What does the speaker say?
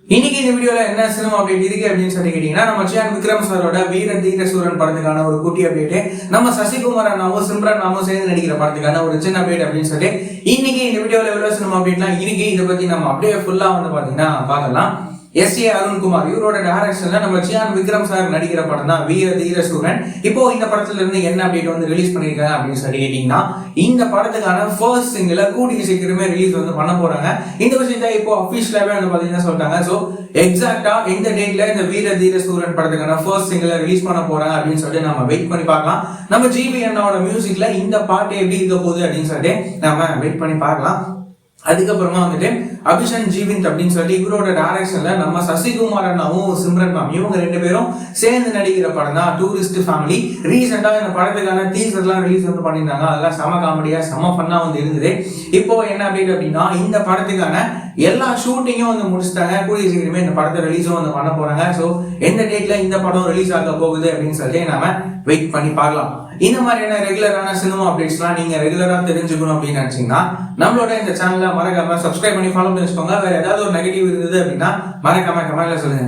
இன்னைக்கு இந்த வீடியோல என்ன சினிமா அப்டேட் இருக்கு அப்படின்னு சொல்லி கேட்டீங்கன்னா, நம்ம சியான் விக்ரம் சாரோட வீர தீர சூரன் படத்துக்கான ஒரு குட்டி அப்டேட், நம்ம சசிகுமார் அண்ணாவும் சிம்ரன் அண்ணாவும் சேர்ந்து நடிக்கிற படத்துக்கான ஒரு சின்ன அப்டேட் அப்படின்னு சொல்லி இன்னைக்கு இந்த வீடியோல எவ்வளவு சினிமா அப்டேட்லாம் இருக்கு இதை பத்தி நம்ம அப்படியே ஃபுல்லா வந்து பாத்தீங்கன்னா பார்க்கலாம். S.A. அருண்குமார் இவரோட டைரக்ஷன்ல நம்ம சியான் விக்ரம் சார் நடிக்கிற படம் தான் வீர தீர சூரன். இப்போ இந்த படத்துல இருந்து என்ன அப்டேட் வந்து ரிலீஸ் பண்ணிருக்காங்க அப்படின்னு சொல்லி கேட்டீங்கன்னா, இந்த படத்துக்கான ஃபர்ஸ்ட் சிங்கிளை கூடிய சீக்கிரமே ரிலீஸ் வந்து பண்ண போறாங்க. இந்த விஷயத்தை இப்போ அபிஷியலாவே வந்து பாத்தீங்கன்னா சொல்லிட்டாங்க. சோ எக்ஸாக்டா இந்த டேட்ல இந்த வீர தீர சூரன் படத்துக்கான ஃபர்ஸ்ட் சிங்கிளை ரிலீஸ் பண்ண போறாங்க அப்படின்னு சொல்லிட்டு நம்ம வெயிட் பண்ணி பார்க்கலாம். நம்ம ஜிவி அண்ணாவோட மியூசிக்ல இந்த பாட்டு எப்படி இருக்க போகுது அப்படின்னு சொல்லிட்டு நம்ம வெயிட் பண்ணி பார்க்கலாம். அதுக்கப்புறமா வந்துட்டு அபிஷன் ஜீவிந்த் அப்படின்னு சொல்லி இவரோட டைரக்ஷன்ல நம்ம சசிகுமார் அண்ணாவும் சிம்ரன் மேம் இவங்க ரெண்டு பேரும் சேர்ந்து நடிக்கிற படம் தான் டூரிஸ்ட் ஃபேமிலி. ரீசெண்டா இந்த படத்துக்கான டீசர் எல்லாம் ரிலீஸ் வந்து பண்ணியிருந்தாங்க. அதெல்லாம் செம காமெடியா செம ஃபன்னா வந்து இருந்தது. இப்போ என்ன அப்டேட் அப்படின்னா, இந்த படத்துக்கான எல்லா ஷூட்டிங்கும் வந்து முடிச்சுட்டாங்க. கூடிய சீக்கிரமே இந்த படத்தை ரிலீஸும் வந்து பண்ண போறாங்க. ஸோ எந்த டேட்ல இந்த படம் ரிலீஸ் ஆக போகுது அப்படின்னு சொல்லிட்டு நாம வெயிட் பண்ணி பார்க்கலாம். இந்த மாதிரியான ரெகுலரான சினிமா அப்டேட்ஸ்லாம் நீங்க ரெகுலரா தெரிஞ்சுக்கணும் அப்படின்னு நினைச்சீங்கன்னா நம்மளோட இந்த சேனலை மறக்காம சப்ஸ்கிரைப் பண்ணி ஃபாலோ பண்ணி வச்சுக்கோங்க. வேற ஏதாவது ஒரு நெகட்டிவ் இருந்தது அப்படின்னா மறக்காம கமெண்ட்ல சொல்லுங்க.